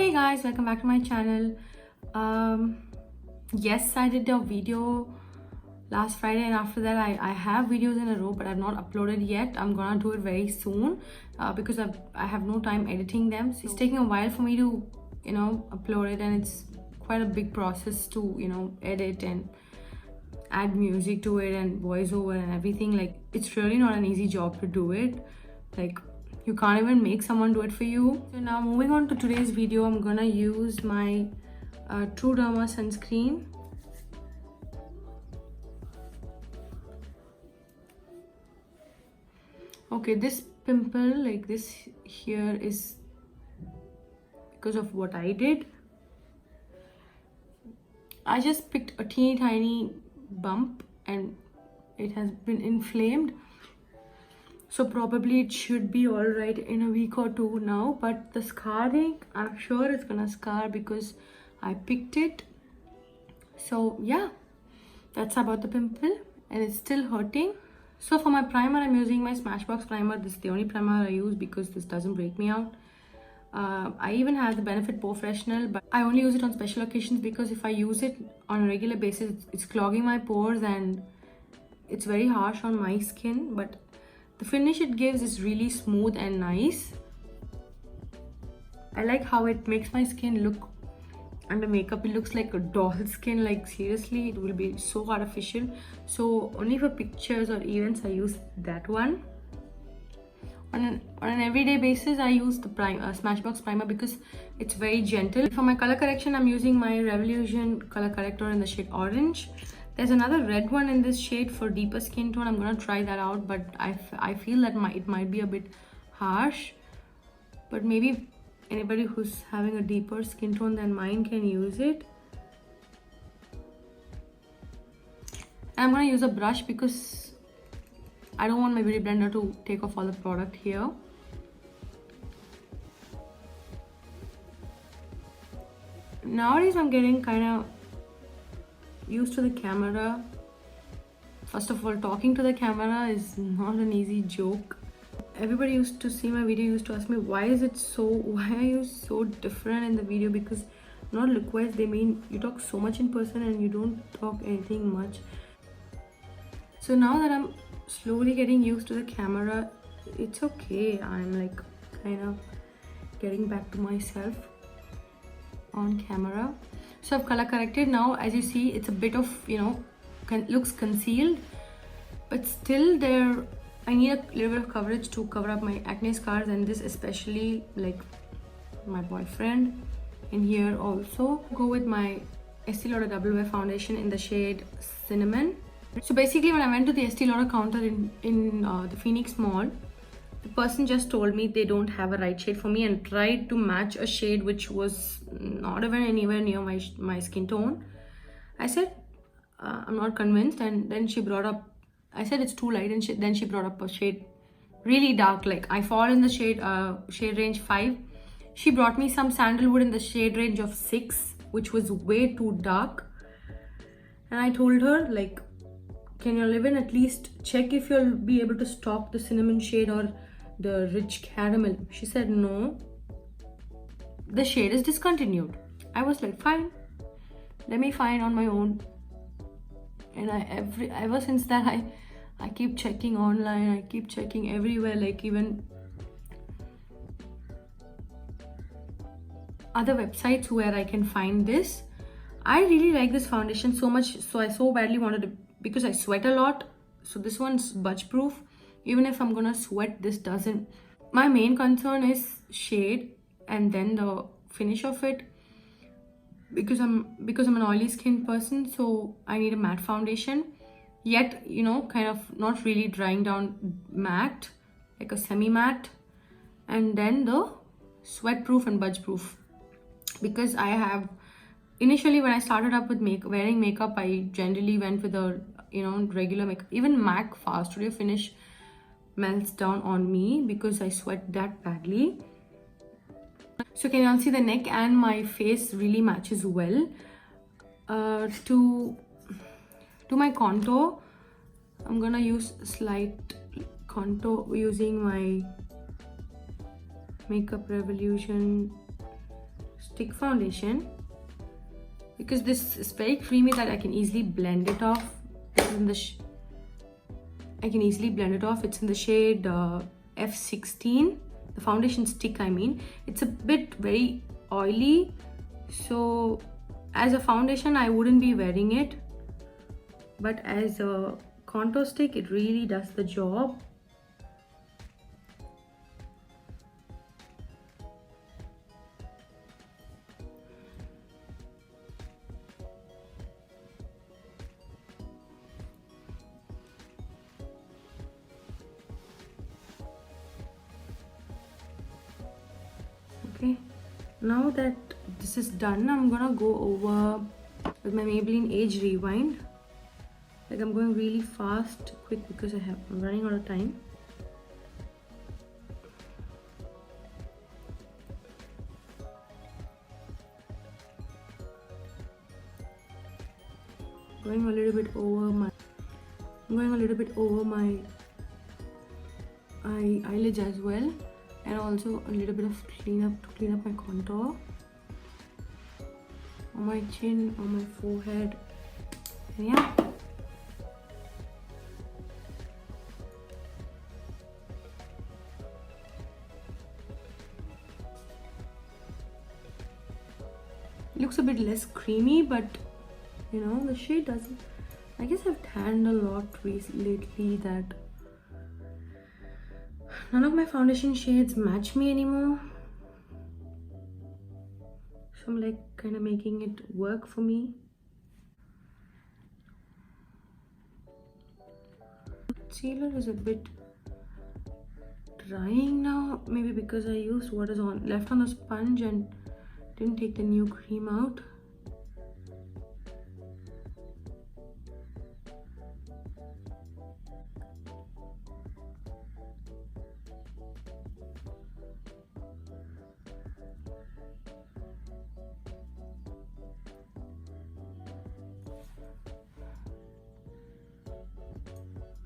Hey guys, welcome back to my channel. Yes, I did a video last Friday, and after that I have videos in a row, but I've not uploaded yet. I'm gonna do it very soon because I have no time editing them. So it's taking a while for me to upload it, and it's quite a big process to edit and add music to it and voiceover and everything. Like, it's really not an easy job to do it. Like, you can't even make someone do it for you. So now moving on to today's video, I'm gonna use my Truderma sunscreen. Okay, this pimple like this here is because of what I did. I just picked a teeny tiny bump and it has been inflamed. So probably it should be all right in a week or two now, but the scarring, I'm sure it's gonna scar because I picked it. So yeah, that's about the pimple, and it's still hurting. So for my primer, I'm using my Smashbox primer. This is the only primer I use because this doesn't break me out. I even have the Benefit Pore Freshener, but I only use it on special occasions because if I use it on a regular basis, it's clogging my pores and it's very harsh on my skin. But the finish it gives is really smooth and nice. I like how it makes my skin look under makeup. It looks like a doll skin. Like, seriously, it will be so artificial. So only for pictures or events I use that one. On an everyday basis, I use the Smashbox primer because it's very gentle. For my color correction, I'm using my Revolution color corrector in the shade Orange. There's another red one in this shade for deeper skin tone. I'm gonna try that out, but I feel that it might be a bit harsh. But maybe anybody who's having a deeper skin tone than mine can use it. And I'm gonna use a brush because I don't want my beauty blender to take off all the product here. Nowadays I'm getting kind of used to the camera. First of all, talking to the camera is not an easy joke. Everybody used to see my video, used to ask me, why are you so different in the video? Because not look wise, they mean you talk so much in person and you don't talk anything much. So now that I'm slowly getting used to the camera, it's okay. I'm like kind of getting back to myself on camera. So I've color corrected now. As you see, it's a bit of looks concealed, but still there I need a little bit of coverage to cover up my acne scars, and this especially, like my boyfriend in here. Also go with my Estée Lauder WF foundation in the shade Cinnamon. So basically, when I went to the Estée Lauder counter in the Phoenix Mall, the person just told me they don't have a right shade for me and tried to match a shade which was not even anywhere near my skin tone. I said I'm not convinced, and then she brought up, I said it's too light, and then she brought up a shade really dark. Like, I fall in the shade range 5. She brought me some sandalwood in the shade range of 6, which was way too dark. And I told her, like, can you live in at least check if you'll be able to stock the cinnamon shade or the rich caramel? She said no, the shade is discontinued. I was like, fine, let me find on my own. And ever since that I keep checking online, I keep checking everywhere, like even other websites where I can find this. I really like this foundation so much, so I so badly wanted to, because I sweat a lot. So this one's budge proof. Even if I'm gonna sweat, this doesn't. My main concern is shade and then the finish of it, because I'm an oily skin person, so I need a matte foundation, yet kind of not really drying down matte, like a semi matte, and then the sweat proof and budge proof. Because I have initially, when I started up with wearing makeup, I generally went with a regular makeup. Even MAC Fast Studio Finish melts down on me because I sweat that badly. So can you all see the neck and my face really matches well. To my contour, I'm gonna use slight contour using my Makeup Revolution stick foundation, because this is very creamy that I can easily blend it off. It's in the I can easily blend it off. It's in the shade F16, the foundation stick I mean. It's a bit very oily, so as a foundation I wouldn't be wearing it, but as a contour stick it really does the job. Okay, now that this is done, I'm gonna go over with my Maybelline Age Rewind. Like, I'm going really fast, quick, because I'm running out of time. Going a little bit over my eyelids as well, and also a little bit of clean up my contour on my chin, on my forehead, and yeah. Looks a bit less creamy, but you know, the shade doesn't. I guess I've tanned a lot lately that none of my foundation shades match me anymore. So I'm like kind of making it work for me. Concealer is a bit drying now, maybe because I used what is left on the sponge and didn't take the new cream out.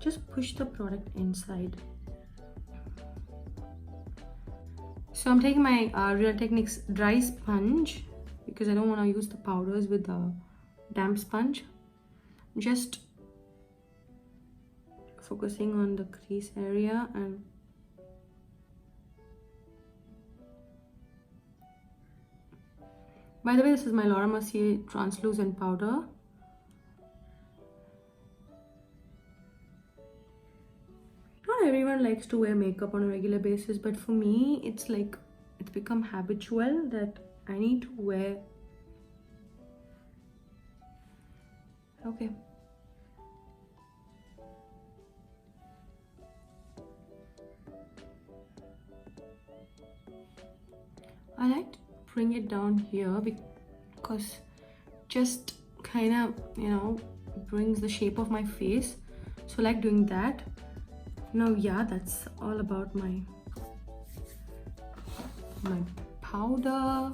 Just push the product inside. So I'm taking my Real Techniques dry sponge because I don't want to use the powders with the damp sponge. I'm just focusing on the crease area, and by the way, this is my Laura Mercier translucent powder. Not everyone likes to wear makeup on a regular basis, but for me it's like it's become habitual that I need to wear. Okay, I like to bring it down here because just kind of, you know, brings the shape of my face, so I like doing that. Now yeah, that's all about my powder.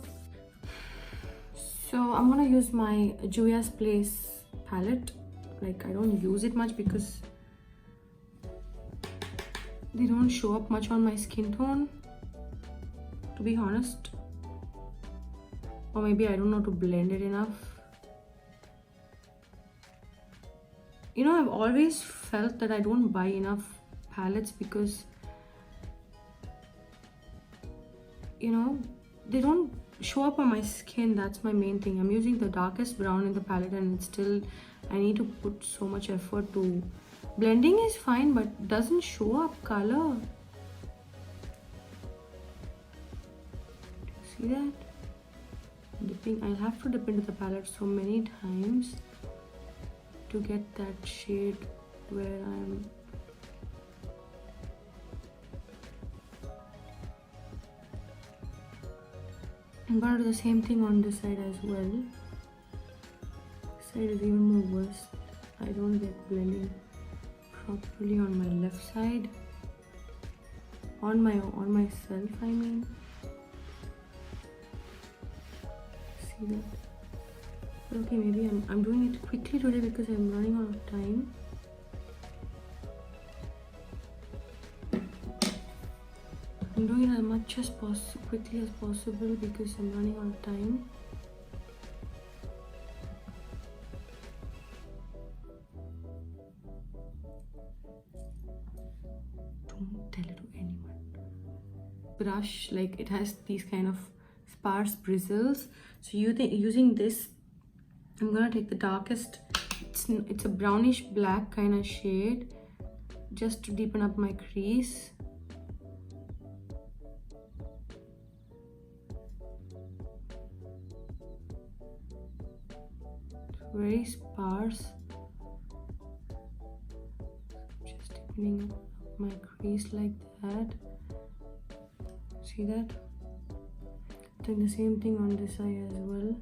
So I'm gonna use my Juvias Place palette. Like, I don't use it much because they don't show up much on my skin tone, to be honest, or maybe I don't know to blend it enough. You know, I've always felt that I don't buy enough palettes because, you know, they don't show up on my skin. That's my main thing. I'm using the darkest brown in the palette and still I need to put so much effort to blending is fine, but doesn't show up color. See that? Dipping, I'll have to dip into the palette so many times to get that shade where I'm gonna do the same thing on this side as well. This side is even more worse. I don't get blending properly on my left side. On myself, I mean. See that? But okay, maybe I'm doing it quickly today because I'm running out of time. I'm doing it as much as quickly as possible because I'm running out of time. Don't tell it to anyone. Brush, like it has these kind of sparse bristles. So using this, I'm gonna take the darkest. It's a brownish black kind of shade, just to deepen up my crease. Very sparse. Just deepening up my crease like that. See that? Doing the same thing on this eye as well.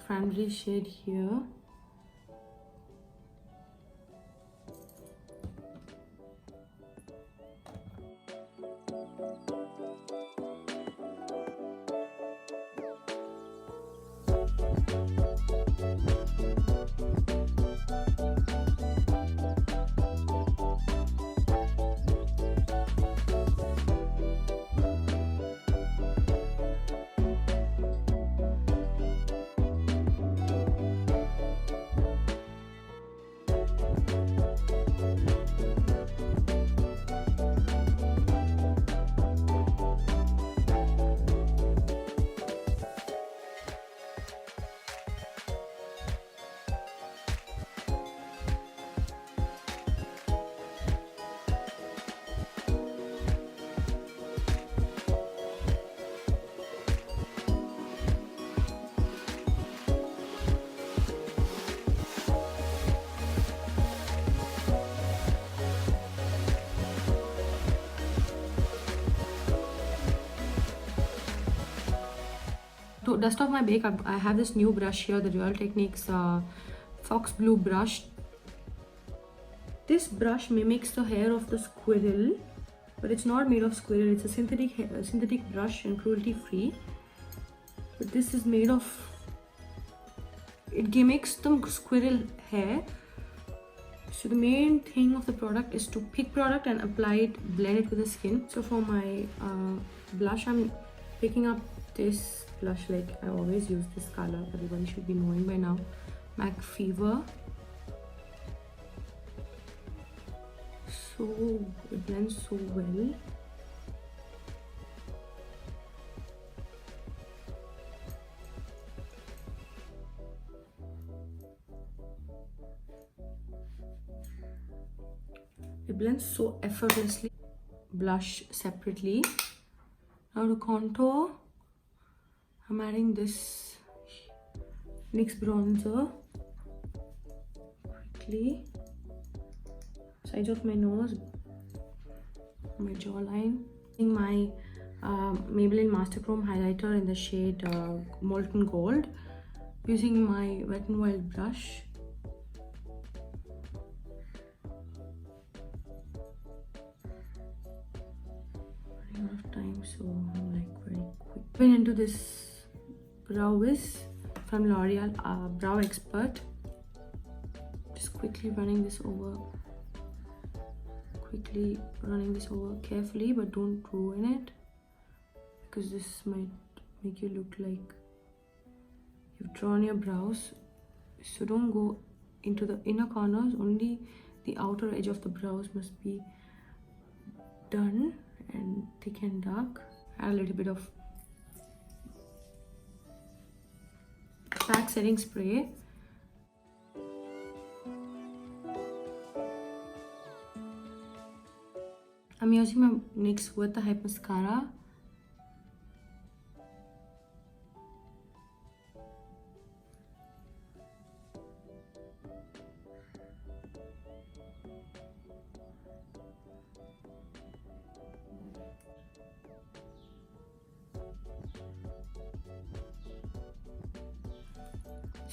Cranberry shade here. To dust off my bake, I have this new brush here, the Real Techniques Fox Blue brush. This brush mimics the hair of the squirrel, but it's not made of squirrel. It's a synthetic brush and cruelty free. But this is made of, it mimics the squirrel hair. So the main thing of the product is to pick product and apply it, blend it with the skin. So for my blush, I'm picking up this blush, like I always use this color, everyone should be knowing by now, MAC Fever. So it blends so well. It blends so effortlessly. Blush separately. Now to contour, I'm adding this NYX bronzer quickly. Sides of my nose, my jawline. Using my Maybelline Master Chrome highlighter in the shade Molten Gold. Using my Wet n Wild brush. Running out of time, so I'm like very quick. Went into this brow wiz from L'Oreal Brow Expert. Just quickly running this over. Carefully, but don't ruin it, because this might make you look like you've drawn your brows. So don't go into the inner corners, only the outer edge of the brows must be done, and thick and dark. Add a little bit of pack setting spray. I'm using my NYX With the Hype mascara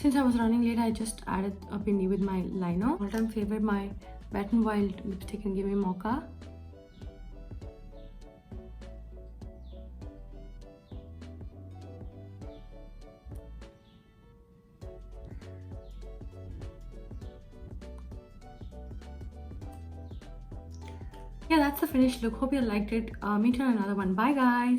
Since I was running late, I just added a bindi with my liner. All-time favorite, my Wet n Wild lipstick in Gimme Mocha. Yeah, that's the finished look. Hope you liked it. Meet you in another one. Bye guys.